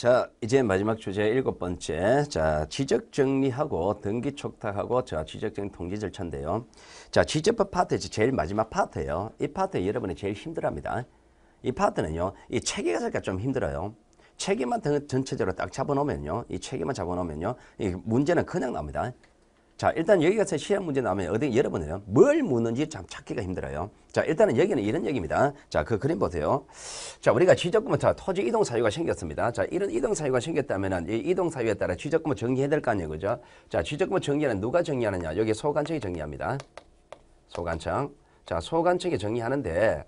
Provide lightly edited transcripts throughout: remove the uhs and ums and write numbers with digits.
자, 이제 마지막 주제 7번째. 자, 지적 정리하고 등기 촉탁하고 지적 정리 통지 절차인데요. 자, 지적법 파트 제일 마지막 파트예요. 이 파트 여러분이 제일 힘들어합니다. 이 파트는요, 이 체계가 살짝 좀 힘들어요. 체계만 전체적으로 딱 잡아놓으면요, 이 체계만 잡아놓으면요, 이 문제는 그냥 나옵니다. 자, 일단 여기 가서 시험 문제 나오면 어디 여러분은요, 뭘 묻는지 참 찾기가 힘들어요. 자, 일단은 여기는 이런 얘기입니다. 자, 그 그림 보세요. 자, 우리가 지적금은 토지 이동 사유가 생겼습니다. 자, 이런 이동 사유가 생겼다면은 이 이동 사유에 따라 지적금을 정리해야 될 거 아니에요, 그죠? 자, 지적금을 정리하는 누가 정리하느냐? 여기 소관청이 정리합니다. 소관청. 자, 소관청이 정리하는데.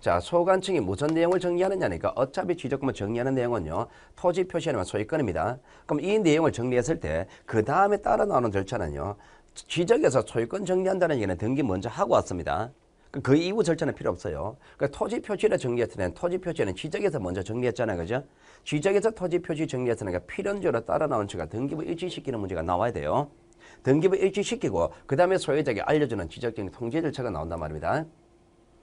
자, 소관청이 무슨 내용을 정리하느냐니까 어차피 지적금을 정리하는 내용은요, 토지 표시에는 소유권입니다. 그럼 이 내용을 정리했을 때 그 다음에 따라 나오는 절차는요, 지적에서 소유권 정리한다는 얘기는 등기 먼저 하고 왔습니다. 그 이후 절차는 필요 없어요. 그러니까 토지 표시를 정리했을 때는 토지 표시는 지적에서 먼저 정리했잖아요, 그죠? 지적에서 토지 표시 정리했으니까 필연적으로 따라 나오는 처가 등기부 일치시키는 문제가 나와야 돼요. 등기부 일치시키고 그 다음에 소유자에게 알려주는 지적정리 통지 절차가 나온단 말입니다.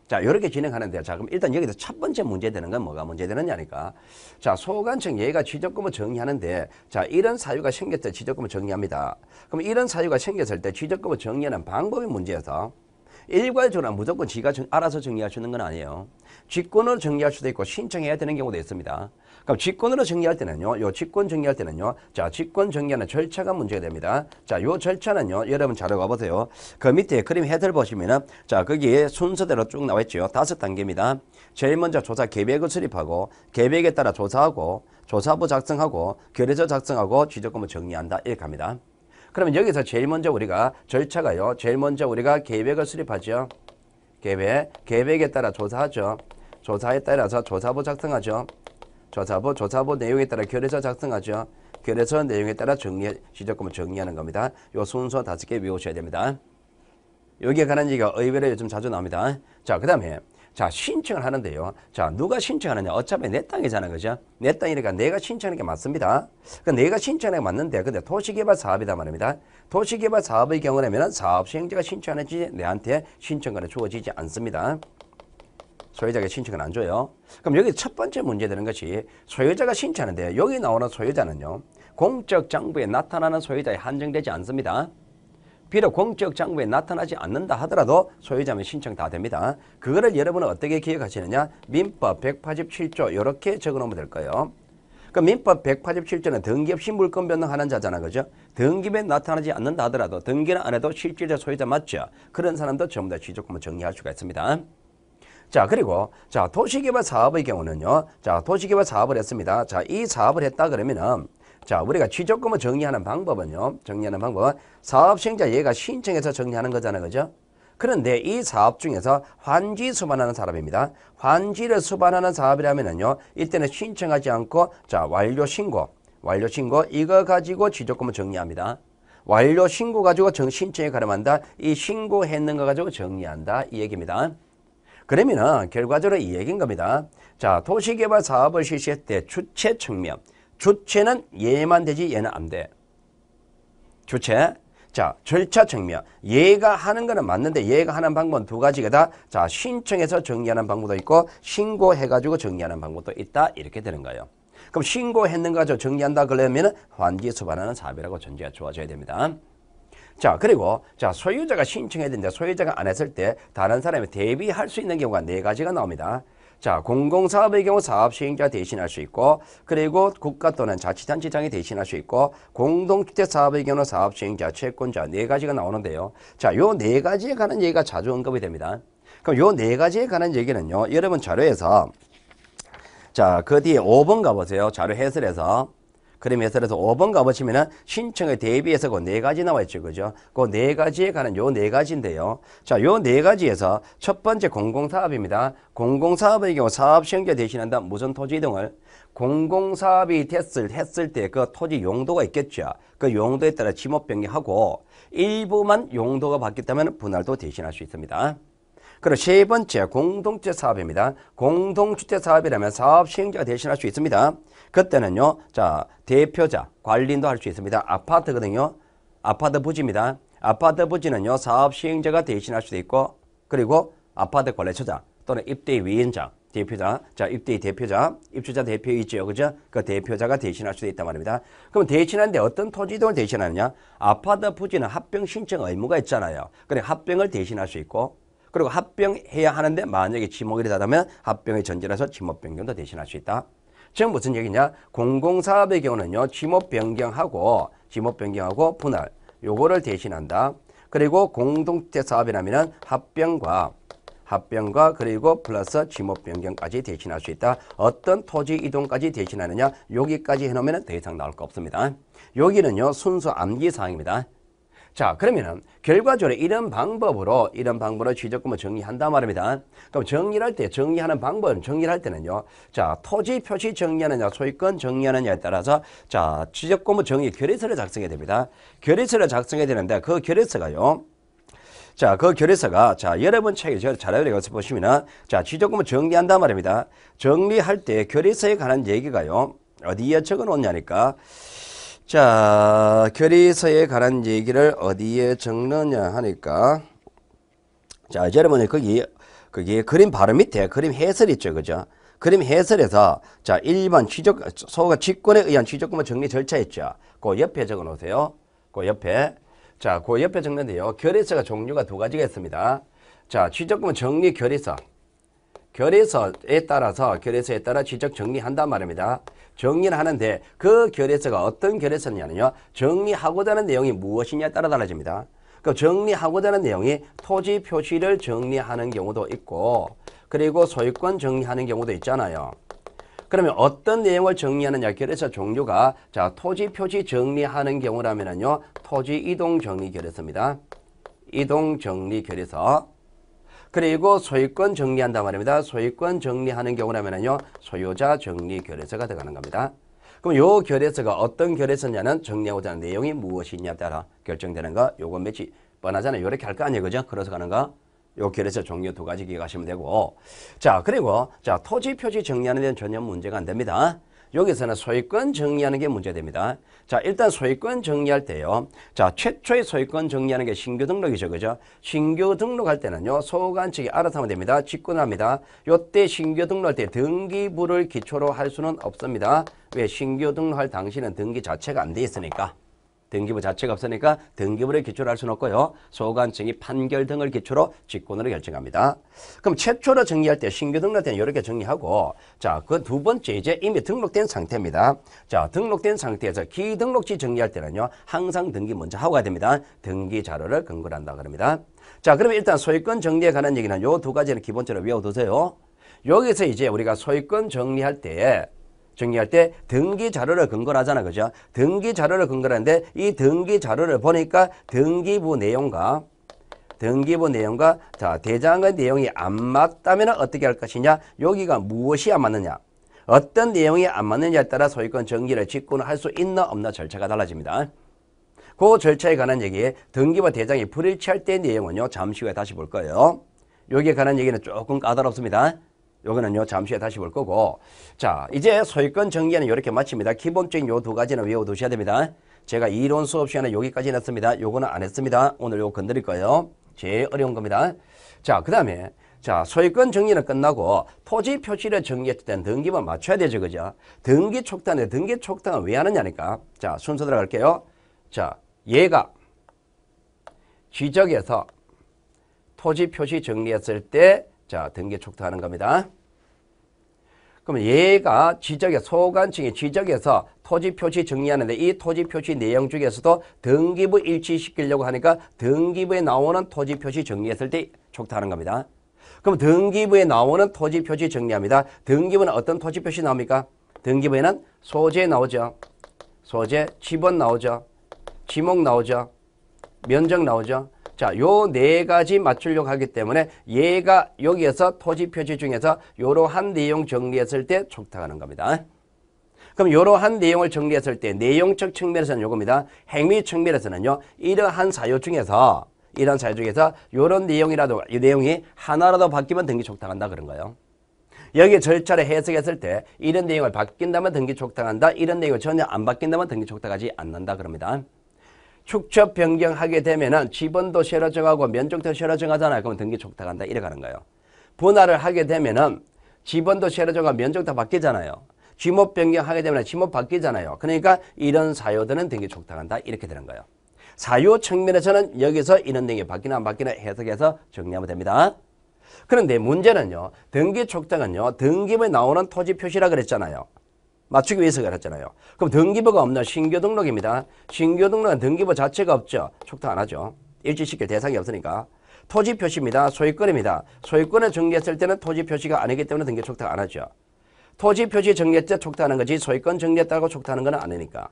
자, 이렇게 진행하는데요. 자, 그럼 일단 여기서 첫 번째 문제되는 건 뭐가 문제되느냐니까. 자, 소관청 얘가 지적금을 정리하는데, 자, 이런 사유가 생겼을 때 지적금을 정리합니다. 그럼 이런 사유가 생겼을 때 지적금을 정리하는 방법이 문제여서 일괄적으로 무조건 지가 알아서 정리할 수 있는 건 아니에요. 직권으로 정리할 수도 있고 신청해야 되는 경우도 있습니다. 그럼 직권으로 정리할 때는요, 요 직권 정리할 때는요, 자, 직권 정리하는 절차가 문제가 됩니다. 자, 요 절차는요, 여러분 자료 가보세요. 그 밑에 그림 헤드를 보시면은, 자, 거기에 순서대로 쭉 나와 있죠. 5단계입니다. 제일 먼저 조사 계획을 수립하고, 계획에 따라 조사하고, 조사부 작성하고, 결의서 작성하고, 지적금을 정리한다. 이렇게 합니다. 그러면 여기서 제일 먼저 우리가 절차가요. 제일 먼저 우리가 계획을 수립하죠. 계획에 따라 조사하죠. 조사에 따라서 조사부 작성하죠. 조사부 내용에 따라 결의서 작성하죠. 결의서 내용에 따라 지적금을 정리하는 겁니다. 요 순서 5개 외우셔야 됩니다. 여기에 관한 얘기가 의외로 요즘 자주 나옵니다. 자, 그 다음에 자, 신청을 하는데요. 자, 누가 신청하느냐? 어차피 내 땅이잖아, 그죠? 내 땅이니까 내가 신청하는 게 맞습니다. 그러니까 내가 신청하는 게 맞는데, 근데 도시개발 사업이다 말입니다. 도시개발 사업의 경우라면 사업 시행자가 신청하는지 내한테 신청권이 주어지지 않습니다. 소유자가 신청을 안 줘요. 그럼 여기 첫 번째 문제 되는 것이 소유자가 신청하는데 여기 나오는 소유자는요, 공적 장부에 나타나는 소유자에 한정되지 않습니다. 비록 공적 장부에 나타나지 않는다 하더라도 소유자면 신청 다 됩니다. 그거를 여러분은 어떻게 기억하시느냐? 민법 187조 이렇게 적어놓으면 될 거예요. 그 민법 187조는 등기 없이 물권 변동하는 자잖아, 그죠? 등기부에 나타나지 않는다 하더라도 등기는 안 해도 실질적 소유자 맞죠? 그런 사람도 전부 다 지적금을 정리할 수가 있습니다. 자, 그리고 자, 도시개발 사업의 경우는요, 자, 도시개발 사업을 했습니다. 자, 이 사업을 했다 그러면은, 자, 우리가 지적금을 정리하는 방법은요, 정리하는 방법은 사업 시행자 얘가 신청해서 정리하는 거잖아요, 그죠? 그런데 이 사업 중에서 환지 수반하는 사업입니다. 환지를 수반하는 사업이라면은요, 이때는 신청하지 않고, 자, 완료 신고 이거 가지고 지적금을 정리합니다. 완료 신고 가지고 신청에 가름한다. 이 신고했는 거 가지고 정리한다. 이 얘기입니다. 그러면은 결과적으로 이 얘기인 겁니다. 자, 도시개발 사업을 실시할 때 주체 측면. 주체는 얘만 되지 얘는 안 돼. 주체. 자, 절차 측면. 얘가 하는 거는 맞는데 얘가 하는 방법은 두 가지가 자, 신청해서 정리하는 방법도 있고 신고해가지고 정리하는 방법도 있다. 이렇게 되는 거예요. 그럼 신고했는 거 가지고 정리한다 그러면은 환지 수반하는 사업이라고 전제가 주어져야 됩니다. 자, 그리고 자, 소유자가 신청해야 되는데 소유자가 안 했을 때 다른 사람이 대비할 수 있는 경우가 4가지가 나옵니다. 자, 공공사업의 경우 사업시행자 대신할 수 있고, 그리고 국가 또는 자치단체장이 대신할 수 있고, 공동주택사업의 경우 사업시행자, 채권자 4가지가 나오는데요. 자, 요 4가지에 관한 얘기가 자주 언급이 됩니다. 그럼 요 4가지에 관한 얘기는요, 여러분 자료에서 자, 그 뒤에 5번 가보세요. 자료 해설에서. 그림 해설에서 5번 가보시면은 신청에 대비해서 그 4가지 나와 있죠. 그죠? 그 4가지에 관한 요 4가지인데요. 자, 요 4가지에서 첫 번째 공공사업입니다. 공공사업의 경우 사업시행자 대신한다. 무슨 토지 이동을? 공공사업이 했을 때 그 토지 용도가 있겠죠. 그 용도에 따라 지목 변경하고 일부만 용도가 바뀌었다면 분할도 대신할 수 있습니다. 그리고 세 번째 공동주택 사업입니다. 공동주택 사업이라면 사업 시행자가 대신할 수 있습니다. 그때는요, 자, 대표자, 관리인도 할 수 있습니다. 아파트거든요. 아파트 부지입니다. 아파트 부지는요, 사업 시행자가 대신할 수도 있고, 그리고 아파트 관리처장 또는 입대 위원장 대표자. 자, 입대의 대표자. 입주자 대표 있죠. 그죠? 그 대표자가 대신할 수도 있단 말입니다. 그럼 대신하는데 어떤 토지 이동을 대신하느냐? 아파트 부지는 합병 신청 의무가 있잖아요. 그래, 합병을 대신할 수 있고, 그리고 합병해야 하는데 만약에 지목이 되다면 합병의 전제라서 지목 변경도 대신할 수 있다. 지금 무슨 얘기냐? 공공사업의 경우는요, 지목 변경하고 분할, 요거를 대신한다. 그리고 공동주택 사업이라면 합병과 그리고 플러스 지목 변경까지 대신할 수 있다. 어떤 토지 이동까지 대신하느냐? 여기까지 해놓으면 더 이상 나올 거 없습니다. 여기는요, 순수 암기사항입니다. 자, 그러면은 결과적으로 이런 방법으로 취득권을 정리한단 말입니다. 그럼 정리하는 방법은 정리할 때는요. 자, 토지 표시 정리하느냐, 소유권 정리하느냐에 따라서 자, 취득권을 정리 결의서를 작성해야 됩니다. 결의서를 작성해야 되는데 그 결의서가요. 자, 그 결의서가 자, 여러분 책에 저 자료를 여기서 보시면은 자, 취득권을 정리한단 말입니다. 정리할 때 결의서에 관한 얘기가요. 어디에 적어 놓냐니까. 자, 결의서에 관한 얘기를 어디에 적느냐 하니까 자, 여러분이 거기 그림 바로 밑에 그림 해설 있죠. 그죠? 그림 해설에서 자, 1번 소가 직권에 의한 취득권 정리 절차 있죠. 그 옆에 적어 놓으세요. 그 옆에. 자, 그 옆에 적는데요. 결의서가 종류가 두 가지가 있습니다. 자, 취득권 정리 결의서. 결의서에 따라 취득 정리한단 말입니다. 정리를 하는데 그 결의서가 어떤 결의서냐면요. 정리하고자 하는 내용이 무엇이냐에 따라 달라집니다. 그 정리하고자 하는 내용이 토지 표시를 정리하는 경우도 있고 그리고 소유권 정리하는 경우도 있잖아요. 그러면 어떤 내용을 정리하느냐 결의서 종류가 자, 토지 표시 정리하는 경우라면은요. 토지 이동 정리 결의서입니다. 이동 정리 결의서. 그리고 소유권 정리한단 말입니다. 소유권 정리하는 경우라면은요. 소유자 정리 결의서가 들어가는 겁니다. 그럼 요 결의서가 어떤 결의서냐는 정리하고자 하는 내용이 무엇이냐에 따라 결정되는 거. 요건 매치 뻔하잖아요. 요렇게 할 거 아니에요. 그죠? 그래서 가는 거. 요 결의서 종류 두 가지 기억하시면 되고. 자, 그리고 자, 토지 표시 정리하는 데는 전혀 문제가 안 됩니다. 여기서는 소유권 정리하는 게 문제됩니다. 자, 일단 소유권 정리할 때요. 자, 최초의 소유권 정리하는 게 신규 등록이죠. 그죠? 신규 등록할 때는요. 소관 측이 알아서 하면 됩니다. 직권합니다. 요때 신규 등록할 때 등기부를 기초로 할 수는 없습니다. 왜? 신규 등록할 당시는 등기 자체가 안 돼 있으니까. 등기부 자체가 없으니까 등기부를 기초로 할 수는 없고요. 소관청이 판결 등을 기초로 직권으로 결정합니다. 그럼 최초로 정리할 때 신규 등록할 때는 이렇게 정리하고 자, 그 두 번째 이제 이미 등록된 상태입니다. 자, 등록된 상태에서 기등록지 정리할 때는요. 항상 등기 먼저 하고 가야 됩니다. 등기 자료를 근거로 한다 그럽니다. 자, 그러면 일단 소유권 정리에 관한 얘기는 요 두 가지는 기본적으로 외워두세요. 여기서 이제 우리가 소유권 정리할 때 등기 자료를 근거로 하잖아. 그죠? 등기 자료를 근거로 하는데 이 등기 자료를 보니까 등기부 내용과 자, 대장의 내용이 안 맞다면 어떻게 할 것이냐? 여기가 무엇이 안 맞느냐? 어떤 내용이 안 맞느냐에 따라 소유권 정리를 직권할 수 있나 없나 절차가 달라집니다. 그 절차에 관한 얘기에 등기부 대장이 불일치할 때의 내용은요. 잠시 후에 다시 볼 거예요. 여기에 관한 얘기는 조금 까다롭습니다. 요거는요, 잠시 후에 다시 볼 거고. 자, 이제 소유권 정리는 이렇게 마칩니다. 기본적인 요 두 가지는 외워두셔야 됩니다. 제가 이론 수업 시간에 여기까지 했습니다. 요거는 안 했습니다. 오늘 요거 건드릴 거예요. 제일 어려운 겁니다. 자, 그 다음에, 자, 소유권 정리는 끝나고 토지 표시를 정리했을 때는 등기부 맞춰야 되죠. 그죠? 등기 촉탁인데 등기 촉탁은 왜 하느냐니까. 자, 순서 들어갈게요. 자, 얘가 지적에서 토지 표시 정리했을 때 자, 등기 촉탁하는 겁니다. 그러면 얘가 소관청이 지적해서 토지 표시 정리하는데 이 토지 표시 내용 중에서도 등기부 일치시키려고 하니까 등기부에 나오는 토지 표시 정리했을 때 촉탁하는 겁니다. 그럼 등기부에 나오는 토지 표시 정리합니다. 등기부는 어떤 토지 표시 나옵니까? 등기부에는 소재 나오죠. 소재, 지번 나오죠. 지목 나오죠. 면적 나오죠. 자, 요 네 가지 맞추려고 하기 때문에 얘가 여기에서 토지 표시 중에서 이러한 내용 정리했을 때 촉탁하는 겁니다. 그럼 이러한 내용을 정리했을 때 내용적 측면에서는 요겁니다. 행위 측면에서는요. 이러한 사유 중에서 이런 내용이라도 이 내용이 하나라도 바뀌면 등기 촉탁한다 그런 거예요. 여기 절차를 해석했을 때 이런 내용을 바뀐다면 등기 촉탁한다. 이런 내용을 전혀 안 바뀐다면 등기 촉탁하지 않는다 그럽니다. 축척 변경하게 되면은 지번도 새로 정하고 면적도 새로 정하잖아요. 그러면 등기 촉탁한다 이래 가는 거예요. 분할을 하게 되면은 지번도 세로조가 면적 다 바뀌잖아요. 지목 변경하게 되면 지목 바뀌잖아요. 그러니까 이런 사유들은 등기 촉탁한다. 이렇게 되는 거예요. 사유 측면에서는 여기서 이런 등기 바뀌나 안 바뀌나 해석해서 정리하면 됩니다. 그런데 문제는요. 등기 촉탁은요. 등기부에 나오는 토지 표시라 그랬잖아요. 맞추기 위해서 그랬잖아요. 그럼 등기부가 없는 신규 등록입니다. 신규 등록은 등기부 자체가 없죠. 촉탁 안 하죠. 일치시킬 대상이 없으니까. 토지 표시입니다. 소유권입니다. 소유권을 정리했을 때는 토지 표시가 아니기 때문에 등기 촉탁 안 하죠. 토지 표시 정리할 때 촉탁하는 거지 소유권 정리했다고 촉탁하는 건 아니니까.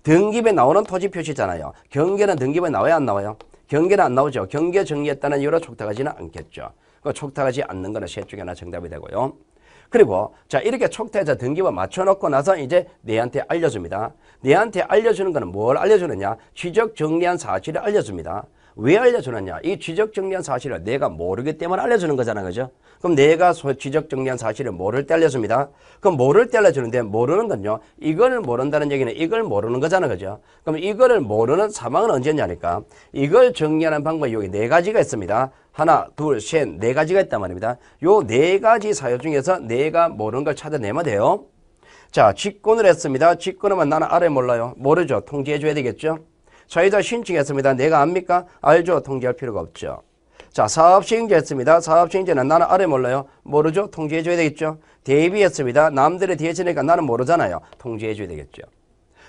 등기부에 나오는 토지 표시잖아요. 경계는 등기부에 나와야 안 나와요? 경계는 안 나오죠. 경계 정리했다는 이유로 촉탁하지는 않겠죠. 그 촉탁하지 않는 거는 셋 중에 하나 정답이 되고요. 그리고 자 이렇게 촉탁해서 등기부 맞춰놓고 나서 이제 내한테 알려줍니다. 내한테 알려주는 거는 뭘 알려주느냐? 지적 정리한 사실을 알려줍니다. 왜 알려주느냐? 이 지적 정리한 사실을 내가 모르기 때문에 알려주는 거잖아. 그죠? 그럼 내가 지적 정리한 사실을 모를 때 알려줍니다. 그럼 모를 때 알려주는데 모르는 건요. 이걸 모른다는 얘기는 이걸 모르는 거잖아. 그죠? 그럼 이거를 모르는 사망은 언제냐니까. 이걸 정리하는 방법이 여기 네 가지가 있습니다. 하나, 둘, 셋, 네 가지가 있단 말입니다. 요 네 가지 사유 중에서 내가 모르는 걸 찾아내면 돼요. 자, 직권을 했습니다. 직권하면 나는 알아요, 몰라요? 모르죠. 통지해줘야 되겠죠? 소유자 신청했습니다. 내가 압니까? 알죠. 통지할 필요가 없죠. 자, 사업시행자 했습니다. 사업시행자는 나는 알아요, 몰라요? 모르죠. 통지해줘야 되겠죠. 대비했습니다. 남들의 대신이니까 나는 모르잖아요. 통지해줘야 되겠죠.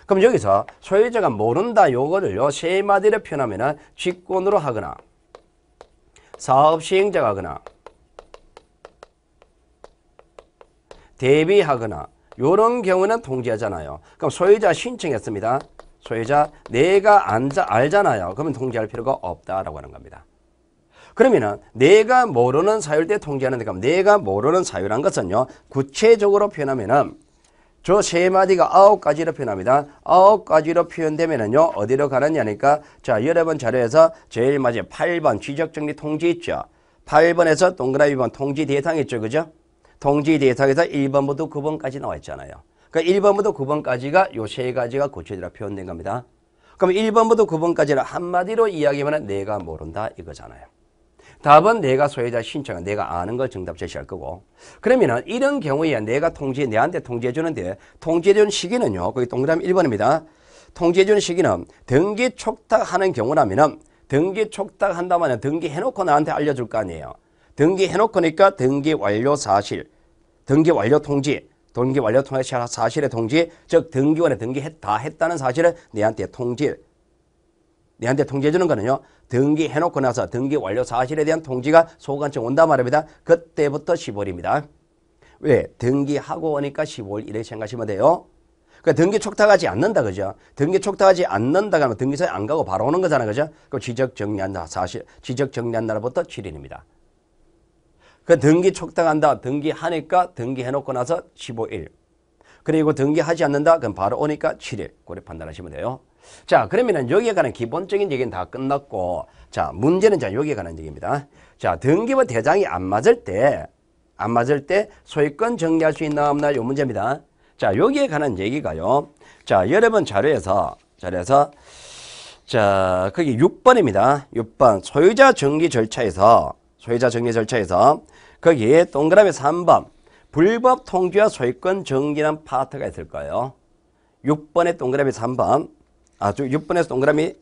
그럼 여기서 소유자가 모른다 요거를요 세 마디로 표현하면은 직권으로 하거나 사업시행자가 하거나 대비하거나 요런 경우는 통지하잖아요. 그럼 소유자 신청했습니다. 소유자 내가 알잖아요. 그러면 통지할 필요가 없다라고 하는 겁니다. 그러면은 내가 모르는 사유일 때 통지하는데 그럼 내가 모르는 사유란 것은요 구체적으로 표현하면은 저 세 마디가 9가지로 표현합니다. 9가지로 표현되면은요 어디로 가느냐니까 자 여러분 자료에서 제일 마지막 8번 지적정리 통지 있죠. 8번에서 동그라미 2번 통지 대상 있죠. 그죠? 통지 대상에서 1번부터 9번까지 나와 있잖아요. 그러니까 1번부터 9번까지가 요 세 가지가 구체적으로 표현된 겁니다. 그럼 1번부터 9번까지는 한마디로 이야기하면 내가 모른다 이거잖아요. 답은 내가 소유자 신청은 내가 아는 걸 정답 제시할 거고. 그러면은 이런 경우에 내가 내한테 통지해 주는데 통지해 주는 시기는요. 거기 동그라미 1번입니다. 통지해 주는 시기는 등기 촉탁하는 경우라면은 등기 촉탁한다면 등기 해놓고 나한테 알려줄 거 아니에요. 등기 해놓고니까 등기 완료 사실, 등기 완료 통지, 등기 완료 사실의 통지, 즉 등기원에 등기 다 했다는 사실을 내한테 통지해 주는 거는요. 등기 해놓고 나서 등기 완료 사실에 대한 통지가 소관청 온단 말입니다. 그때부터 15일입니다. 왜? 등기하고 오니까 15일 이렇게 생각하시면 돼요. 그러니까 등기 촉탁하지 않는다. 그죠? 등기 촉탁하지 않는다 하면 등기소에 안 가고 바로 오는 거잖아. 그죠? 그럼 지적 정리한 날부터 7일입니다. 그 등기 촉탁한다. 등기하니까 등기해놓고 나서 15일. 그리고 등기하지 않는다. 그럼 바로 오니까 7일. 그렇게 판단하시면 돼요. 자, 그러면은 여기에 관한 기본적인 얘기는 다 끝났고, 자, 문제는 자, 여기에 관한 얘기입니다. 자, 등기부 대장이 안 맞을 때 소유권 정리할 수 있나 없나 요 문제입니다. 자, 여기에 관한 얘기가요. 자, 여러분 자료에서, 자, 거기 6번입니다. 6번. 소유자 정리 절차에서, 거기에 동그라미 3번. 불법 통지와 소유권 정리라는 파트가 있을 거예요. 6번에 동그라미 3번. 6번에서 동그라미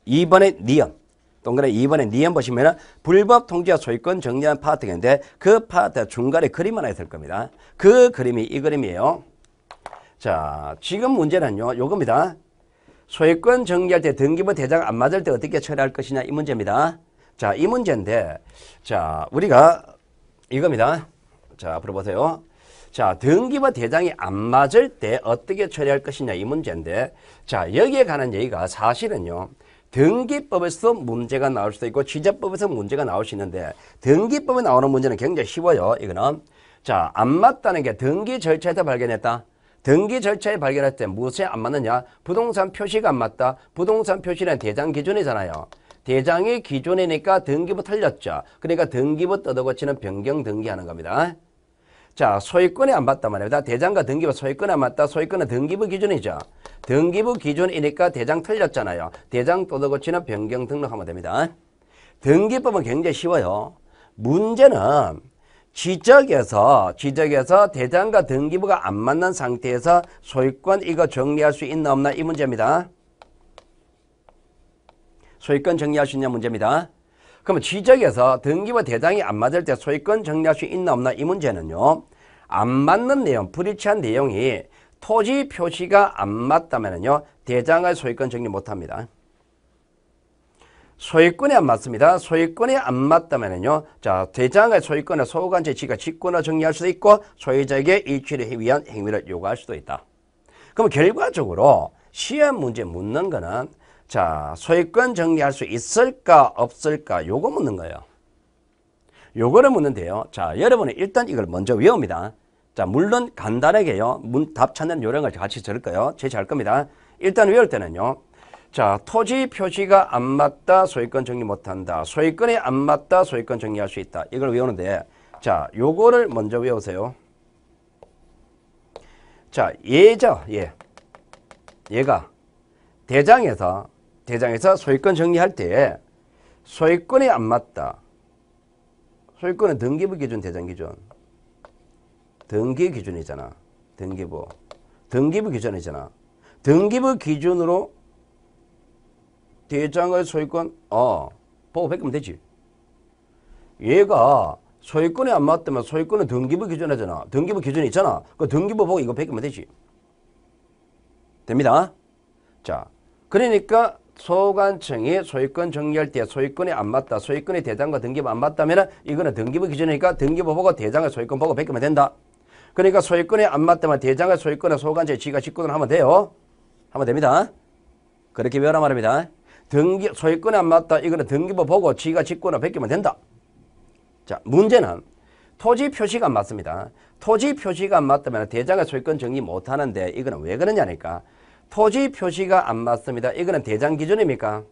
2번에 니은. 동그라미 2번에 니은 보시면은 불법 통지와 소유권 정리하는 파트가 있는데 그 파트 중간에 그림 하나 있을 겁니다. 그 그림이 이 그림이에요. 자, 지금 문제는요, 요겁니다. 소유권 정리할 때 등기부 대장 안 맞을 때 어떻게 처리할 것이냐 이 문제입니다. 자, 이 문제인데, 자, 우리가 이겁니다. 자, 앞으로 보세요. 자, 등기부 대장이 안 맞을 때 어떻게 처리할 것이냐 이 문제인데, 자, 여기에 관한 얘기가 사실은요, 등기법에서 문제가 나올 수도 있고 취재법에서 문제가 나올 수 있는데 등기법에 나오는 문제는 굉장히 쉬워요. 이거는 자, 안 맞다는 게 등기 절차에서 발견했다. 등기 절차에 발견할 때 무엇에 안 맞느냐? 부동산 표시가 안 맞다. 부동산 표시는 대장 기준이잖아요. 대장이 기준이니까 등기부 틀렸죠. 그러니까 등기부 뜯어고치는 변경 등기하는 겁니다. 자, 소유권이 안 맞단 말입니다. 대장과 등기부 소유권이 안 맞다. 소유권은 등기부 기준이죠. 등기부 기준이니까 대장 틀렸잖아요. 대장 뜯어고치는 변경 등록하면 됩니다. 등기법은 굉장히 쉬워요. 문제는 지적에서 대장과 등기부가 안 맞는 상태에서 소유권 이거 정리할 수 있나 없나 이 문제입니다. 소유권 정리할 수 있냐 문제입니다. 그러면 지적에서 등기부 대장이 안 맞을 때 소유권 정리할 수 있나 없나 이 문제는요. 안 맞는 내용, 불일치한 내용이 토지 표시가 안 맞다면요. 대장의 소유권 정리 못합니다. 소유권이 안 맞습니다. 소유권이 안 맞다면요. 자, 대장의 소유권을 소유관체 지가 직권으로 정리할 수도 있고 소유자에게 일치를 위한 행위를 요구할 수도 있다. 그럼 결과적으로 시험 문제 묻는 거는 자, 소유권 정리할 수 있을까 없을까 요거 묻는 거예요. 요거를 묻는데요. 자, 여러분은 일단 이걸 먼저 외웁니다. 자, 물론 간단하게요. 답 찾는 요령을 같이 들을 거예요. 제시할 겁니다. 일단 외울 때는요. 자, 토지 표시가 안 맞다. 소유권 정리 못한다. 소유권이 안 맞다. 소유권 정리할 수 있다. 이걸 외우는데 자, 요거를 먼저 외우세요. 자, 얘가 대장에서 소유권 정리할 때 소유권이 안 맞다. 소유권은 등기부 기준, 대장 기준. 등기 기준이잖아. 등기부 기준이잖아. 등기부 기준으로 대장의 소유권 보고 베끼면 되지. 얘가 소유권이 안 맞다면 소유권은 등기부 기준이잖아. 등기부 기준이 있잖아. 그 등기부 보고 이거 베끼면 되지. 됩니다. 자, 그러니까 소관청이 소유권 정리할 때 소유권이 안 맞다. 소유권이 대장과 등기부 안 맞다면 이거는 등기부 기준이니까 등기부 보고 대장의 소유권 보고 베끼면 된다. 그러니까 소유권이 안 맞다면 대장의 소유권을 소관청이 지가 직권을 하면 돼요. 하면 됩니다. 그렇게 외우란 말입니다. 소유권이 안 맞다. 이거는 등기부 보고 지가 직권을 베끼면 된다. 자, 문제는 토지 표시가 안 맞습니다. 토지 표시가 안 맞다면 대장의 소유권 정리 못 하는데 이거는 왜 그러냐니까. 토지 표시가 안 맞습니다. 이거는 대장 기준입니까?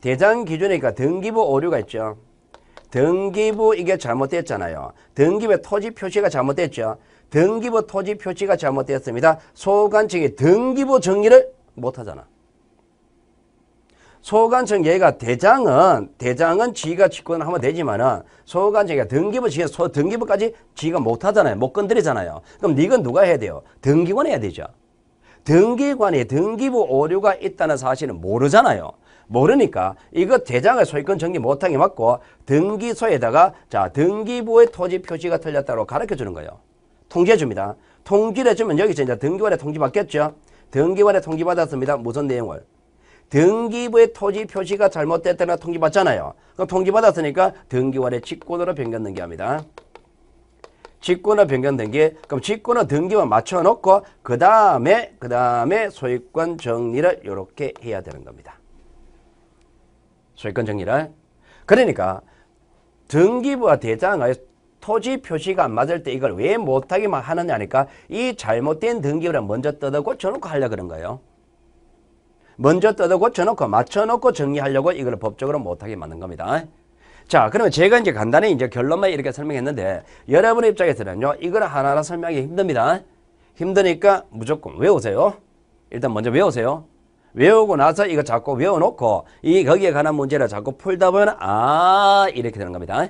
대장 기준이니까 등기부 오류가 있죠. 등기부 이게 잘못됐잖아요. 등기부의 토지 표시가 잘못됐죠. 등기부 토지 표시가 잘못됐습니다. 소관청이 등기부 정리를 못하잖아. 소관청 얘가 대장은 지가 직권을 하면 되지만은 소관청이 등기부까지 지가 못하잖아요. 못 건드리잖아요. 그럼 이건 누가 해야 돼요? 등기관이 해야 되죠. 등기관이 등기부 오류가 있다는 사실은 모르잖아요. 모르니까 이거 대장의 소유권 정리 못하게 맞고 등기소에다가 자, 등기부의 토지 표시가 틀렸다고 가르쳐 주는 거예요. 통지해 줍니다. 통지를 해주면 여기서 이제 등기관에 통지 받겠죠. 등기관에 통지 받았습니다. 무슨 내용을? 등기부의 토지 표시가 잘못됐다는 통지 받잖아요. 그럼 통지 받았으니까 등기관의 직권으로 변경 등기합니다. 직권으로 변경 등기. 그럼 직권을 등기와 맞춰 놓고 그 다음에 소유권 정리를 이렇게 해야 되는 겁니다. 소유권 정리를. 그러니까 등기부와 대장의 토지 표시가 안 맞을 때 이걸 왜 못하게만 하느냐니까 이 잘못된 등기부를 먼저 뜯어 고쳐놓고 하려고 그런 거예요. 먼저 뜯어 고쳐놓고 맞춰놓고 정리하려고 이걸 법적으로 못하게 만든 겁니다. 자, 그러면 제가 이제 간단히 이제 결론만 이렇게 설명했는데 여러분의 입장에서는요, 이걸 하나하나 설명하기 힘듭니다. 힘드니까 무조건 외우세요. 일단 먼저 외우세요. 외우고 나서 이거 자꾸 외워놓고 거기에 관한 문제를 자꾸 풀다 보면 이렇게 되는 겁니다.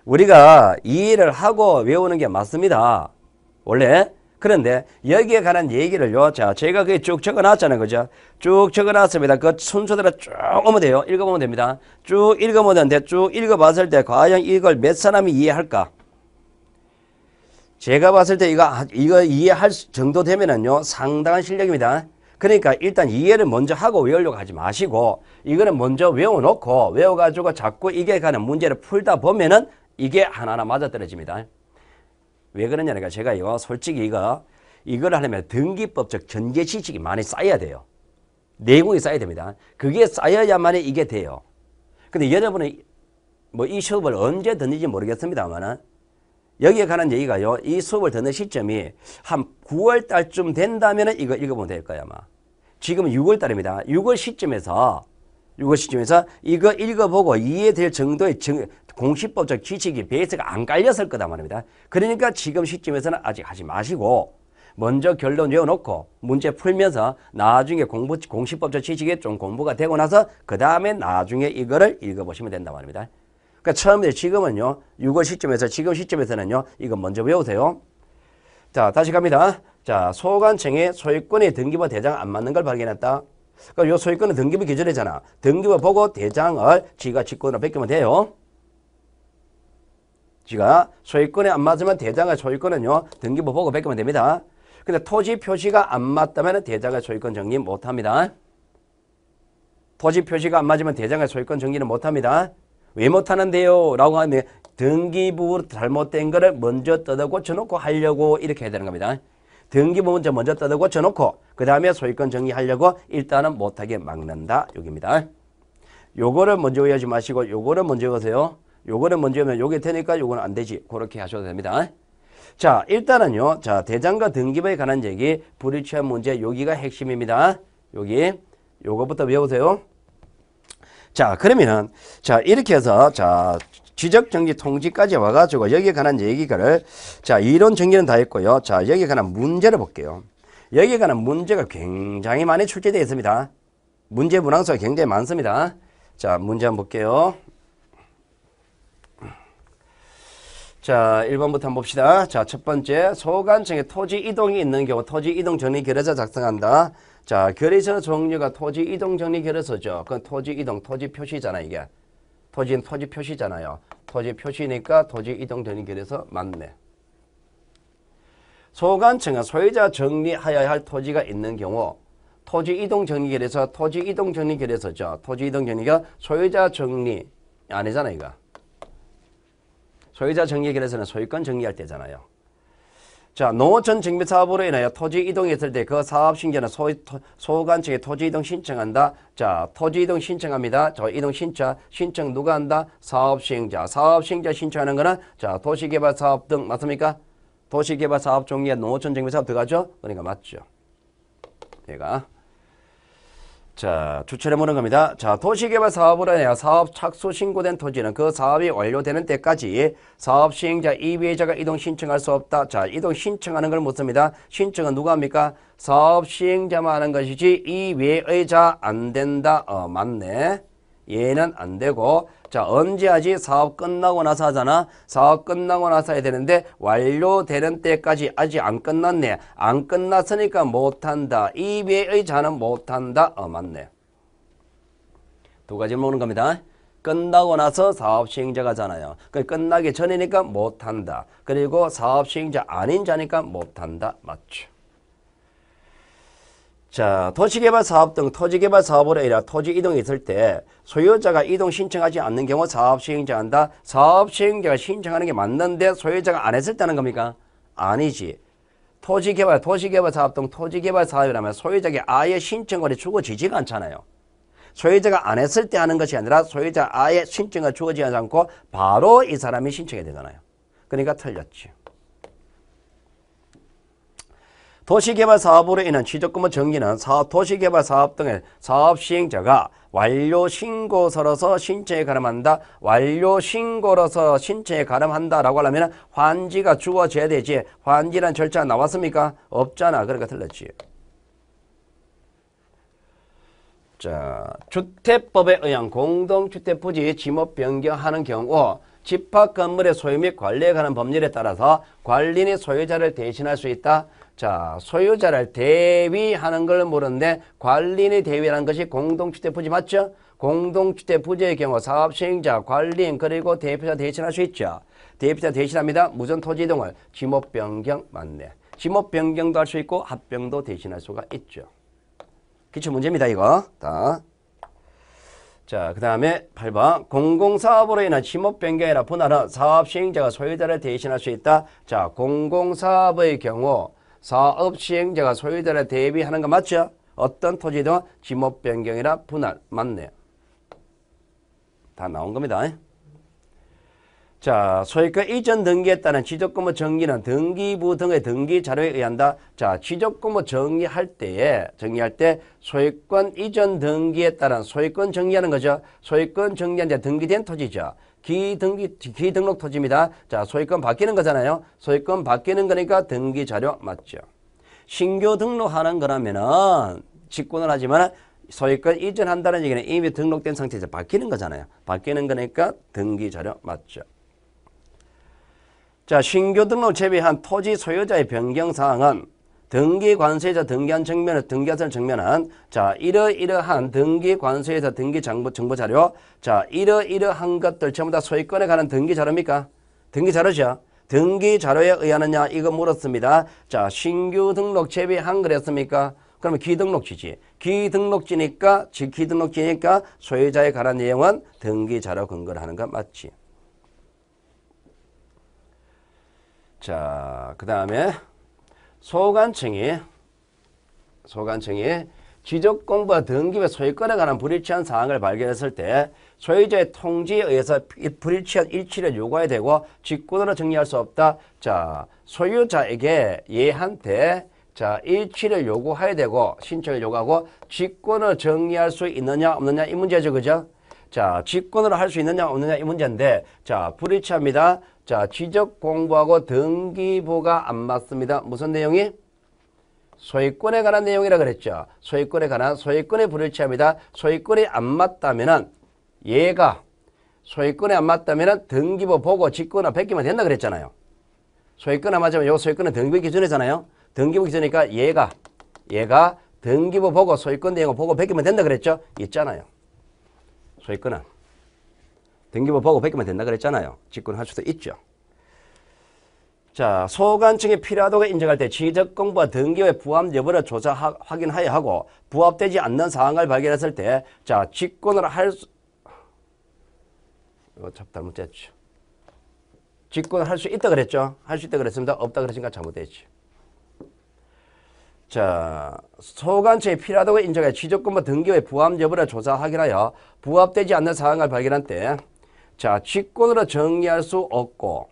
우리가 이해를 하고 외우는 게 맞습니다. 원래. 그런데 여기에 관한 얘기를요. 자, 제가 그게 쭉 적어놨잖아요. 그죠? 쭉 적어놨습니다. 그 순서대로 쭉 오면 돼요. 읽어보면 됩니다. 쭉 읽어보면 되는데 쭉 읽어봤을 때 과연 이걸 몇 사람이 이해할까? 제가 봤을 때 이거 이해할 정도 되면은요. 상당한 실력입니다. 그러니까 일단 이해를 먼저 하고 외우려고 하지 마시고 이거는 먼저 외워놓고 외워가지고 자꾸 이게 관한 문제를 풀다 보면은 이게 하나하나 맞아떨어집니다. 왜 그러냐니까 제가요, 솔직히 이걸 하려면 등기법적 전개 지식이 많이 쌓여야 돼요. 내용이 쌓여야 됩니다. 그게 쌓여야만 이게 돼요. 근데 여러분은 뭐 이 수업을 언제 듣는지 모르겠습니다만은 여기에 관한 얘기가요, 이 수업을 듣는 시점이 한 9월 달쯤 된다면 이거 읽어보면 될 거야, 아마. 지금은 6월 달입니다. 6월 시점에서 이거 읽어보고 이해될 정도의 공시법적 지식이 베이스가 안 깔렸을 거다 말입니다. 그러니까 지금 시점에서는 아직 하지 마시고 먼저 결론 외워놓고 문제 풀면서 나중에 공시법적 지식이 좀 공부가 되고 나서 그 다음에 나중에 이거를 읽어보시면 된다 말입니다. 그러니까 처음에 지금은요. 6월 시점에서 지금 시점에서는요. 이거 먼저 외우세요. 자, 다시 갑니다. 자, 소관청에 소유권의 등기부 대장 안 맞는 걸 발견했다. 그러니까 요 소유권은 등기부 기준이잖아. 등기부 보고 대장을 지가 직권으로 베끼면 돼요. 지가 소유권에 안 맞으면 대장의 소유권은요. 등기부 보고 베끼면 됩니다. 근데 토지 표시가 안 맞다면 대장의 소유권 정리 못합니다. 토지 표시가 안 맞으면 대장의 소유권 정리는 못합니다. 왜 못하는데요? 라고 하면 등기부 잘못된 거를 먼저 뜯어 고쳐놓고 하려고 이렇게 해야 되는 겁니다. 등기부 먼저 뜯어 고쳐놓고 그 다음에 소유권 정리하려고 일단은 못하게 막는다. 여기입니다. 요거를 먼저 외우지 마시고 요거를 먼저 외우세요. 요거를 먼저 외우면 요게 되니까 요거는 안 되지. 그렇게 하셔도 됩니다. 자, 일단은요. 자, 대장과 등기부에 관한 얘기, 불일치한 문제, 여기가 핵심입니다. 여기, 요거부터 외우세요. 자, 그러면은, 자, 이렇게 해서, 자, 지적정지 통지까지 와가지고 여기에 관한 얘기를, 자, 이론 정리는 다 했고요. 자, 여기에 관한 문제를 볼게요. 여기에 관한 문제가 굉장히 많이 출제되어 있습니다. 문제 문항수가 굉장히 많습니다. 자, 문제 한번 볼게요. 자, 1번부터 한번 봅시다. 자, 첫 번째, 소관청에 토지 이동이 있는 경우 토지 이동 정리 결의서 작성한다. 자, 결의서 종류가 토지 이동 정리 결의서죠. 그건 토지 이동, 토지 표시잖아, 이게. 토지는 토지 표시잖아요. 토지 표시니까 토지 이동 정리 결의서 맞네. 소관청은 소유자 정리하여야 할 토지가 있는 경우 토지 이동 정리 결의서, 토지 이동 정리 결의서죠. 토지 이동 정리가 소유자 정리 아니잖아, 이거. 소유자 정리 결의서는 소유권 정리할 때잖아요. 자, 농어촌 정비 사업으로 인하여 토지 이동했을 때 그 사업 신고는 소관청에 토지 이동 신청한다. 자, 토지 이동 신청합니다. 저 이동 신청 누가 한다? 사업 시행자. 사업 시행자 신청하는 거는 자, 도시개발 사업 등 맞습니까? 도시개발 사업 종류에 농어촌 정비 사업 들어가죠? 그러니까 맞죠. 얘가. 자, 주체를 묻는 겁니다. 자, 도시개발 사업으로 인하여 사업 착수 신고된 토지는 그 사업이 완료되는 때까지 사업 시행자 이외자가 이동 신청할 수 없다. 자, 이동 신청하는 걸 묻습니다. 신청은 누가 합니까? 사업 시행자만 하는 것이지 이외의 자 안 된다. 맞네. 얘는 안 되고. 자, 언제 하지? 사업 끝나고 나서 하잖아. 사업 끝나고 나서 해야 되는데 완료되는 때까지 아직 안 끝났네. 안 끝났으니까 못한다. 이외의 자는 못한다. 맞네. 두 가지 먹는 겁니다. 끝나고 나서 사업 시행자가잖아요. 끝나기 전이니까 못한다. 그리고 사업 시행자 아닌 자니까 못한다. 맞죠. 자, 도시개발 사업 등 토지개발 사업으로 인해 토지 이동이 있을 때 소유자가 이동 신청하지 않는 경우 사업 시행자 한다. 사업 시행자가 신청하는 게 맞는데 소유자가 안 했을 때는 겁니까? 아니지. 도시개발 사업 등 토지개발 사업이라면 소유자에게 아예 신청권이 주어지지가 않잖아요. 소유자가 안 했을 때 하는 것이 아니라 소유자 아예 신청을 주어지지 않고 바로 이 사람이 신청해야 되잖아요. 그러니까 틀렸지. 도시개발 사업으로 인한 취득권의 정리는 도시개발 사업 등의 사업 시행자가 완료 신고서로서 신청에 가름한다. 완료 신고로서 신청에 가름한다라고 하려면 환지가 주어져야 되지. 환지란 절차 나왔습니까? 없잖아. 그러니까 틀렸지. 자, 주택법에 의한 공동주택 부지 지목 변경하는 경우 집합 건물의 소유 및 관리에 관한 법률에 따라서 관리인이 소유자를 대신할 수 있다. 자, 소유자를 대위하는 걸 물었는데 관리인이 대위하는 것이 공동주택 부지 맞죠? 공동주택 부지의 경우 사업 시행자, 관리인 그리고 대표자 대신할 수 있죠. 대표자 대신합니다. 무전 토지 이동을 지목 변경 맞네. 지목 변경도 할 수 있고 합병도 대신할 수가 있죠. 기출 문제입니다, 이거. 자, 그 다음에 8번. 공공사업으로 인한 지목 변경이나 분할은 사업 시행자가 소유자를 대신할 수 있다. 자, 공공사업의 경우 사업 시행자가 소유자를 대비하는 거 맞죠? 어떤 토지든 지목 변경이나 분할 맞네요. 다 나온 겁니다. 자, 소유권 이전 등기에 따른 지적권의 정리는 등기부 등의 등기 자료에 의한다. 자, 지적권의 정리할 때 소유권 이전 등기에 따른 소유권 정리하는 거죠. 소유권 정리한 데 등기된 토지죠. 기등록 토지입니다. 자, 소유권 바뀌는 거잖아요. 소유권 바뀌는 거니까 등기 자료 맞죠. 신규 등록하는 거라면은 직권을 하지만 소유권 이전한다는 얘기는 이미 등록된 상태에서 바뀌는 거잖아요. 바뀌는 거니까 등기자료 맞죠. 자, 신규 등록 제외한 토지 소유자의 변경사항은 등기관세에서 등기한 증명을 등기한 증명은 자 이러이러한 등기관세에서 등기 정보자료 자 이러이러한 것들 전부 다 소유권에 관한 등기자료입니까? 등기자료죠. 등기자료에 의하느냐 이거 물었습니다. 자 신규 등록 제외한 그랬습니까? 그러면 기등록지지. 기등록지니까 소유자에 관한 내용은 등기자료 근거를 하는 거 맞지. 자 그 다음에 소관청이 지적공부와 등기부 소유권에 관한 불일치한 사항을 발견했을 때 소유자의 통지에 의해서 불일치한 일치를 요구해야 되고 직권으로 정리할 수 없다. 자, 소유자에게 얘한테 자 일치를 요구해야 되고 신청을 요구하고 직권을 정리할 수 있느냐 없느냐 이 문제죠. 그죠? 자, 직권으로 할 수 있느냐 없느냐 이 문제인데 자, 불일치합니다. 자, 지적공부하고 등기부가 안 맞습니다. 무슨 내용이? 소유권에 관한 내용이라 그랬죠. 소유권에 관한 소유권의 불일치합니다. 소유권이 안 맞다면은 얘가 소유권에 안 맞다면은 등기부 보고 직권을 베끼면 된다 그랬잖아요. 소유권 안 맞으면 요 소유권은 등기부 기준이잖아요. 등기부 기준이니까 얘가 등기부 보고 소유권 내용을 보고 베끼면 된다 그랬죠. 있잖아요. 소유권은 등기부 보고 베끼면 된다 그랬잖아요. 직권할 수도 있죠. 자, 소관청이 필요하다고 인정할 때 지적공부와 등기부의 부합 여부를 조사 확인하여야 하고 부합되지 않는 사항을 발견했을 때 자, 직권을 할 수 이거 참 잘못됐죠. 직권을 할 수 있다 그랬죠. 할 수 있다 그랬습니다. 없다 그랬으니까 잘못됐지. 자, 소관청이 필요하다고 인정해 지적공부 등기부의 부합 여부를 조사 확인하여 부합되지 않는 사항을 발견한 때 자, 직권으로 정리할 수 없고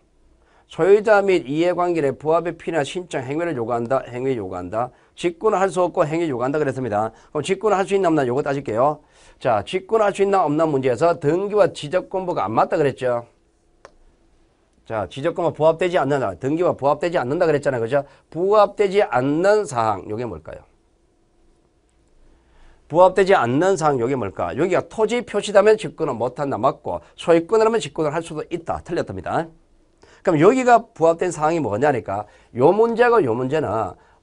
소유자 및 이해관계의 부합에 필요한 신청 행위를 요구한다. 행위 요구한다. 직권을 할 수 없고 행위 요구한다 그랬습니다. 그럼 직권을 할 수 있나 없나 요거 따질게요. 자, 직권을 할 수 있나 없나 문제에서 등기와 지적공부가 안 맞다 그랬죠. 자, 지적공부 부합되지 않는다. 등기와 부합되지 않는다 그랬잖아요. 그죠? 부합되지 않는 사항 요게 뭘까요? 부합되지 않는 사항 요게 뭘까? 여기가 토지 표시다면 직권을 못한다. 맞고 소유권을 하면 직권을 할 수도 있다. 틀렸답니다. 그럼 여기가 부합된 사항이 뭐냐니까 요 문제하고 요 문제는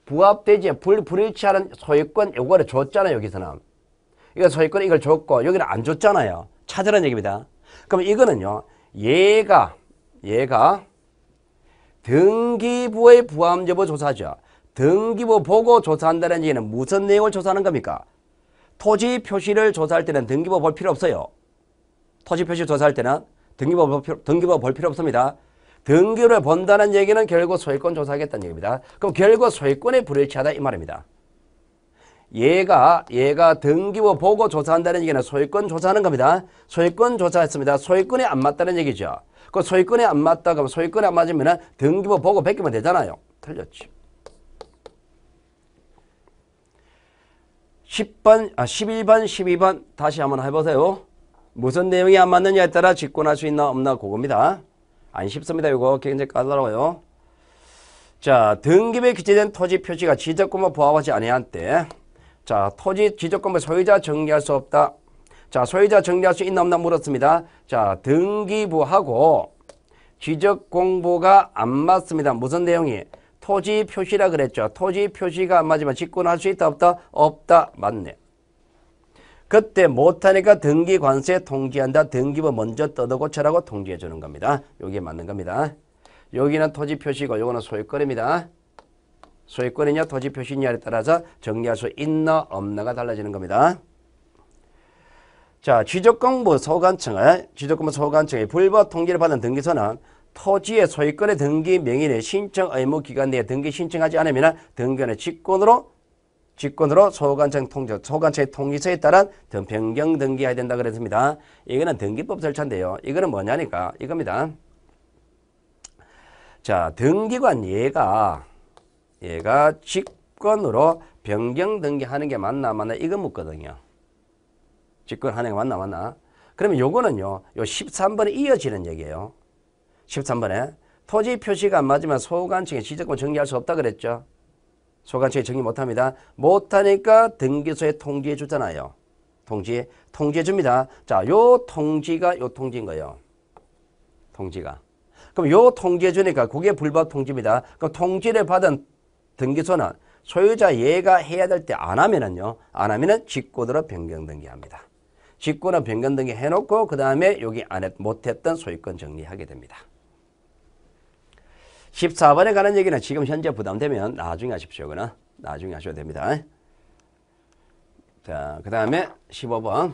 부합되지 불일치하는 소유권 요거를 줬잖아요. 여기서는 이거 소유권 이걸 줬고 여기는 안 줬잖아요. 찾으라는 얘기입니다. 그럼 이거는요 얘가 등기부의 부합 여부 조사죠. 등기부 보고 조사한다는 얘기는 무슨 내용을 조사하는 겁니까? 토지 표시를 조사할 때는 등기부 볼 필요 없어요. 토지 표시 조사할 때는 등기부 볼 필요 없습니다. 등기부를 본다는 얘기는 결국 소유권 조사하겠다는 얘기입니다. 그럼 결국 소유권에 불일치하다 이 말입니다. 얘가 등기부 보고 조사한다는 얘기는 소유권 조사하는 겁니다. 소유권 조사했습니다. 소유권이 안 맞다는 얘기죠. 그 소유권이 안 맞다 그러면 소유권이 안 맞으면 등기부 보고 베끼면 되잖아요. 틀렸지. 11번, 12번 다시 한번 해보세요. 무슨 내용이 안 맞느냐에 따라 직권할 수 있나 없나 그겁니다. 안 쉽습니다. 이거 굉장히 까다로워요. 자, 등기부에 기재된 토지 표시가 지적권과 부합하지 아니한 때 자, 토지 지적권과 소유자 정리할 수 없다. 자, 소유자 정리할 수 있나 없나 물었습니다. 자, 등기부하고 지적공부가 안 맞습니다. 무슨 내용이? 토지 표시라 그랬죠. 토지 표시가 안 맞으면 직권할 수 있다 없다? 없다. 맞네. 그때 못하니까 등기관세 통지한다. 등기부 먼저 뜯어고쳐라고 통지해 주는 겁니다. 여기에 맞는 겁니다. 여기는 토지 표시고 요거는 소유권입니다. 소유권이냐 토지 표시냐에 따라서 정리할 수 있나 없나가 달라지는 겁니다. 자, 지적공부 소관청의 불법 통지를 받은 등기소는 토지의 소유권의 등기 명의의 신청 의무 기간 내에 등기 신청하지 않으면 등기원의 직권으로 소관청의 통지서에 따른 변경 등기해야 된다 그랬습니다. 이거는 등기법 절차인데요. 이거는 뭐냐니까 이겁니다. 자, 등기관 얘가 직권으로 변경 등기하는 게 맞나 이거 묻거든요. 직권하는 게 맞나 그러면 요거는요 요 13번에 이어지는 얘기예요. 13번에 토지 표시가 안 맞으면 소관청에 지적권 정리할 수 없다 그랬죠. 소관청에 정리 못합니다. 못하니까 등기소에 통지해 주잖아요. 통지해 줍니다. 자, 요 통지가 요 통지인 거예요. 통지가. 그럼 요 통지해 주니까 그게 불법 통지입니다. 그럼 통지를 받은 등기소는 소유자 얘가 해야 될 때 안 하면은요. 안 하면은 직권으로 변경 등기합니다. 직권으로 변경 등기 해놓고 그 다음에 여기 못했던 소유권 정리하게 됩니다. 14번에 가는 얘기는 지금 현재 부담되면 나중에 하십시오. 그는 나중에 하셔도 됩니다. 자, 그 다음에 15번.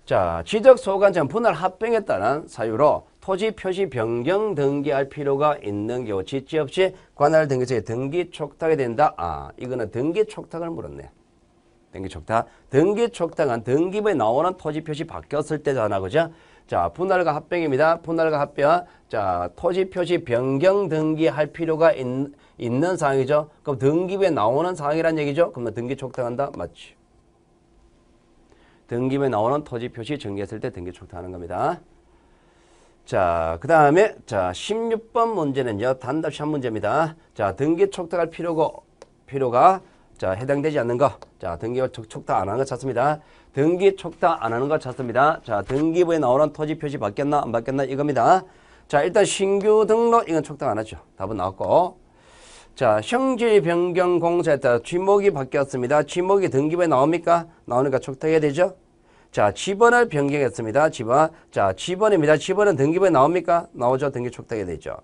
자, 지적 소관청 분할 합병에 따른 사유로 토지 표시 변경 등기할 필요가 있는 경우 지체 없이 관할 등기소에 등기 촉탁이 된다. 아, 이거는 등기 촉탁을 물었네. 등기 촉탁. 등기 촉탁은 등기부에 나오는 토지 표시 바뀌었을 때잖아. 그죠? 자, 분할과 합병입니다. 분할과 합병. 자, 토지 표시 변경 등기할 필요가 있는 상황이죠. 그럼 등기부에 나오는 상황이란 얘기죠. 그러면 등기 촉탁한다? 맞지. 등기부에 나오는 토지 표시 정리했을 때 등기 촉탁하는 겁니다. 자, 그 다음에 자 16번 문제는요. 단답 시험 문제입니다. 자, 등기 촉탁할 필요가 자 해당되지 않는 거. 자, 등기 촉탁 안 하는 거 찾습니다. 등기 촉탁 안 하는 거 찾습니다. 자, 등기부에 나오는 토지 표시 바뀌었나 안 바뀌었나 이겁니다. 자, 일단 신규 등록 이건 촉탁 안 하죠. 답은 나왔고. 자, 형질 변경 공사에 따라 지목이 바뀌었습니다. 지목이 등기부에 나옵니까? 나오니까 촉탁해야 되죠. 자, 지번을 변경했습니다. 지번. 자, 지번입니다. 지번은 등기부에 나옵니까? 나오죠. 등기 촉탁해야 되죠.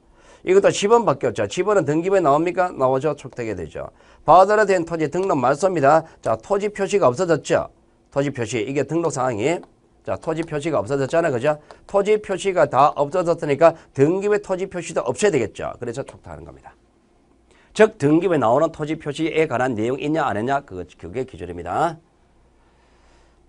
이것도 지번 바뀌었죠. 지번은 등기부에 나옵니까? 나오죠. 촉탁해야 되죠. 받아라 된 토지 등록 말소입니다. 자, 토지 표시가 없어졌죠. 토지 표시. 이게 등록 상황이. 자, 토지 표시가 없어졌잖아요. 그죠? 토지 표시가 다 없어졌으니까 등기부에 토지 표시도 없애야 되겠죠. 그래서 촉탁하는 겁니다. 즉, 등기부에 나오는 토지 표시에 관한 내용 있냐 안 했냐? 그게 기준입니다.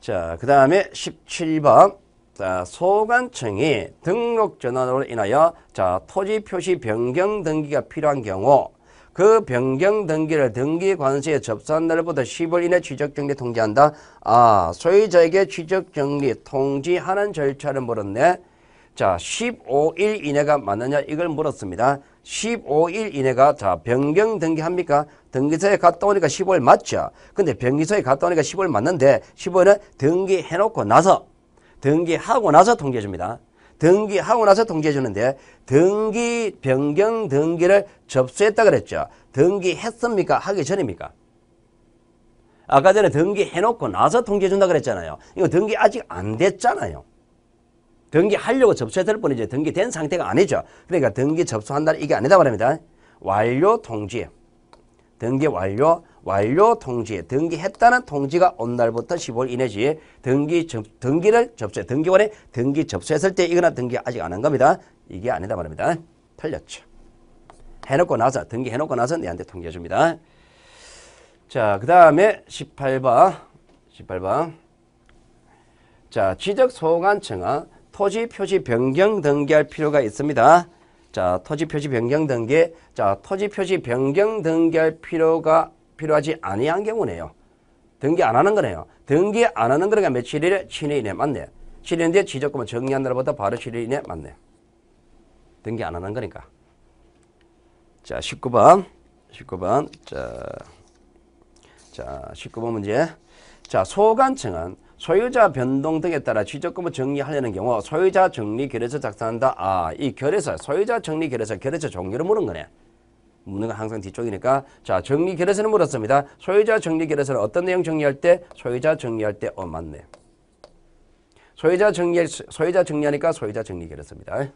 자, 그 다음에 17번. 자, 소관청이 등록 전환으로 인하여 자, 토지 표시 변경 등기가 필요한 경우 그 변경 등기를 등기관세에 접수한 날부터 10월 이내 취득정리 통지한다. 아, 소유자에게 취득정리 통지하는 절차를 물었네. 자, 15일 이내가 맞느냐 이걸 물었습니다. 15일 이내가 자 변경 등기합니까? 등기소에 갔다 오니까 15일 맞죠? 근데 변기소에 갔다 오니까 15일 맞는데 15일은 등기해놓고 나서 등기하고 나서 통지해 줍니다. 등기하고 나서 통지해 주는데 등기 변경 등기를 접수했다 그랬죠? 등기했습니까? 하기 전입니까? 아까 전에 등기해놓고 나서 통지해 준다 그랬잖아요. 이거 등기 아직 안 됐잖아요. 등기하려고 접수했을 뿐이지 등기된 상태가 아니죠. 그러니까 등기 접수한다는 이게 아니다 말입니다. 완료 통지. 등기 완료 통지. 등기했다는 통지가 온 날부터 15일 이내지 등기를 접수해. 등기원에 등기 접수했을 때 이거나 등기 아직 안 한 겁니다. 이게 아니다 말입니다. 틀렸죠. 해놓고 나서 등기해놓고 나서 내한테 통지해 줍니다. 자, 그 다음에 18번. 자, 지적소관청은 토지 표시 변경 등기할 필요가 있습니다. 자, 토지 표시 변경 등기. 자, 토지 표시 변경 등기할 필요하지 아니한 경우네요. 등기 안 하는 거네요. 등기 안 하는 거니까 며칠이래? 7일 이내 맞네. 7일 뒤에 지적금을 정리한 날보다 바로 7일 이내 맞네. 등기 안 하는 거니까. 자, 19번. 자, 19번 문제. 자, 소관청은 소유자 변동 등에 따라 취득금을 정리하려는 경우 소유자 정리 결의서 작성한다. 아, 이 결의서, 소유자 정리 결의서 종류를 물은 거네. 묻는 건 항상 뒤쪽이니까. 자, 정리 결의서는 물었습니다. 소유자 정리 결의서는 어떤 내용 정리할 때? 소유자 정리할 때, 맞네. 소유자 정리하니까 소유자 정리 결의서입니다.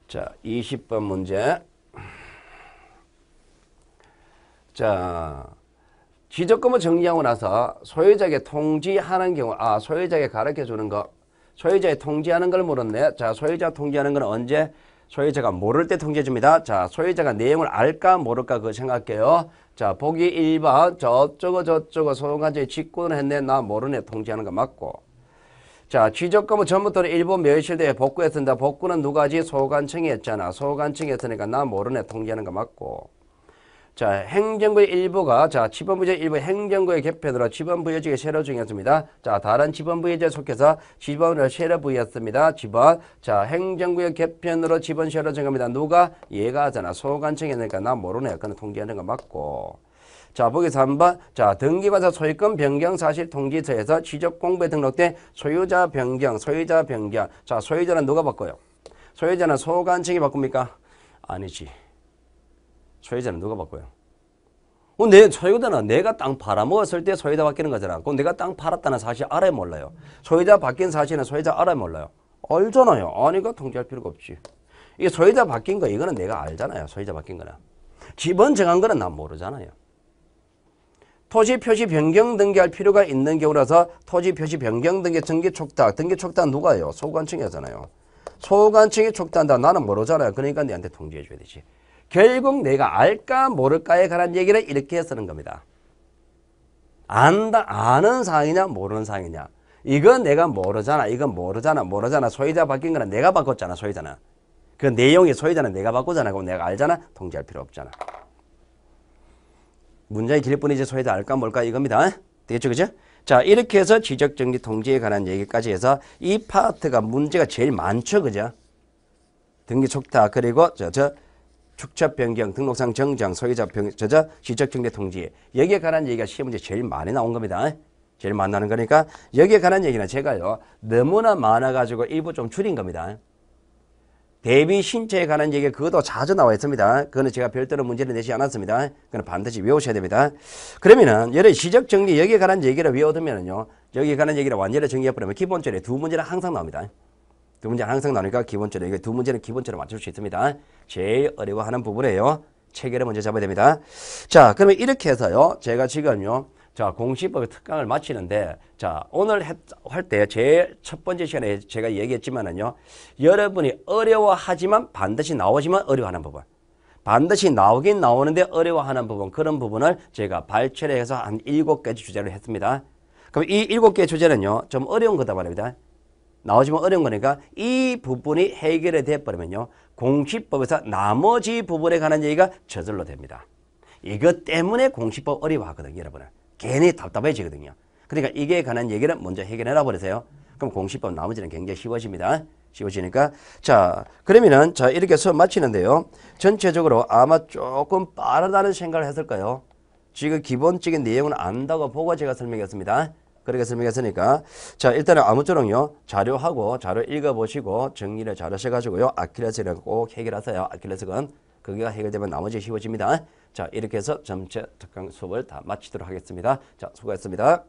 자, 20번 문제. 자, 지적금을 정리하고 나서 소유자에게 통지하는 경우, 소유자에게 가르쳐 주는 거, 소유자에 통지하는 걸 물었네. 자, 소유자 통지하는 건 언제? 소유자가 모를 때 통지해 줍니다. 자, 소유자가 내용을 알까 모를까 그거 생각할게요. 자, 보기 1번 저쪽은 소관청이 직권을 했네. 나 모르네. 통지하는 거 맞고. 자, 지적금은 전부터 일부 멸실대에 복구했습니다. 복구는 누가 하지? 소관청이 했잖아. 소관청이 했으니까 나 모르네. 통지하는 거 맞고. 자, 행정부의 일부가, 자, 지번부의 일부 행정부의 개편으로 지번부여직에 세로 정했습니다. 자, 다른 지번부여직에 속해서 지번을 세로 부여했습니다. 지번. 자, 행정부의 개편으로 지번 세로 정합니다. 누가? 얘가 하잖아. 소관청이니까 나 모르네. 그건 통지하는 거 맞고. 자, 보기서 한번. 자, 등기과세 소유권 변경 사실 통지서에서 취득 공부에 등록된 소유자 변경. 자, 소유자는 누가 바꿔요? 소유자는 소관청이 바꿉니까? 아니지. 소유자는 누가 바꿔요? 내 소유자는 내가 땅 팔아먹었을 때 소유자 바뀌는 거잖아. 그럼 내가 땅 팔았다는 사실 알아요, 몰라요? 소유자 바뀐 사실은 소유자 알아요, 몰라요? 알잖아요. 아니까 통지할 필요가 없지. 이게 소유자 바뀐 거 이거는 내가 알잖아요. 소유자 바뀐 거는. 기본 정한 거는 난 모르잖아요. 토지 표시 변경 등기할 필요가 있는 경우라서 토지 표시 변경 등기 등기 촉탁. 등기 촉탁은 누가요? 소관청이 하잖아요. 소관청이 촉탁한다. 나는 모르잖아요. 그러니까 내한테 통지해 줘야 되지. 결국 내가 알까 모를까에 관한 얘기를 이렇게 쓰는 겁니다. 아는 사항이냐 모르는 사항이냐. 이건 내가 모르잖아. 이건 모르잖아. 소유자 바뀐 거는 내가 바꿨잖아. 소유자는. 그 내용이 소유자는 내가 바꾸잖아. 그럼 내가 알잖아. 통지할 필요 없잖아. 문장이 길 뿐이지 소유자 알까 뭘까 이겁니다. 되겠죠? 그죠? 자, 이렇게 해서 지적정리 통지에 관한 얘기까지 해서 이 파트가 문제가 제일 많죠. 그죠? 등기 촉탁 그리고 축척 변경, 등록상 정정, 소유자 지적정리 통지 여기에 관한 얘기가 시험 문제 제일 많이 나온 겁니다. 제일 많이 나는 거니까 여기에 관한 얘기는 제가요 너무나 많아가지고 일부 좀 줄인 겁니다. 대비 신체에 관한 얘기 그것도 자주 나와 있습니다. 그거는 제가 별도로 문제를 내지 않았습니다. 그건 반드시 외우셔야 됩니다. 그러면은 예를 지적 정리 여기에 관한 얘기를 외워두면은요. 여기에 관한 얘기를 완전히 정리해버리면 기본적으로 두 문제는 항상 나옵니다. 두 문제는 항상 나오니까 기본적으로 이게 두 문제는 기본적으로 맞출 수 있습니다. 제일 어려워하는 부분이에요. 체계를 먼저 잡아야 됩니다. 자, 그러면 이렇게 해서요. 제가 지금요. 자, 공시법의 특강을 마치는데, 자, 오늘 할 때 제일 첫 번째 시간에 제가 얘기했지만은요, 여러분이 어려워하지만 반드시 나오지만 어려워하는 부분. 반드시 나오긴 나오는데 어려워하는 부분, 그런 부분을 제가 발췌를 해서 한 7가지 주제를 했습니다. 그럼 이 7개의 주제는요, 좀 어려운 거다 말입니다. 나오지만 어려운 거니까 이 부분이 해결이 되어버리면요, 공시법에서 나머지 부분에 관한 얘기가 저절로 됩니다. 이것 때문에 공시법 어려워하거든요, 여러분은. 괜히 답답해지거든요. 그러니까 이게 관한 얘기를 먼저 해결해놔 버리세요. 그럼 공시법 나머지는 굉장히 쉬워집니다. 쉬워지니까. 자, 그러면은, 자, 이렇게 수업 마치는데요. 전체적으로 아마 조금 빠르다는 생각을 했을까요? 지금 기본적인 내용은 안다고 보고 제가 설명했습니다. 그렇게 설명했으니까. 자, 일단은 아무쪼록요, 자료 읽어보시고 정리를 잘 하셔가지고요. 아킬레스건을 꼭 해결하세요. 아킬레스건. 그게 해결되면 나머지 쉬워집니다. 자, 이렇게 해서 전체 특강 수업을 다 마치도록 하겠습니다. 자, 수고했습니다.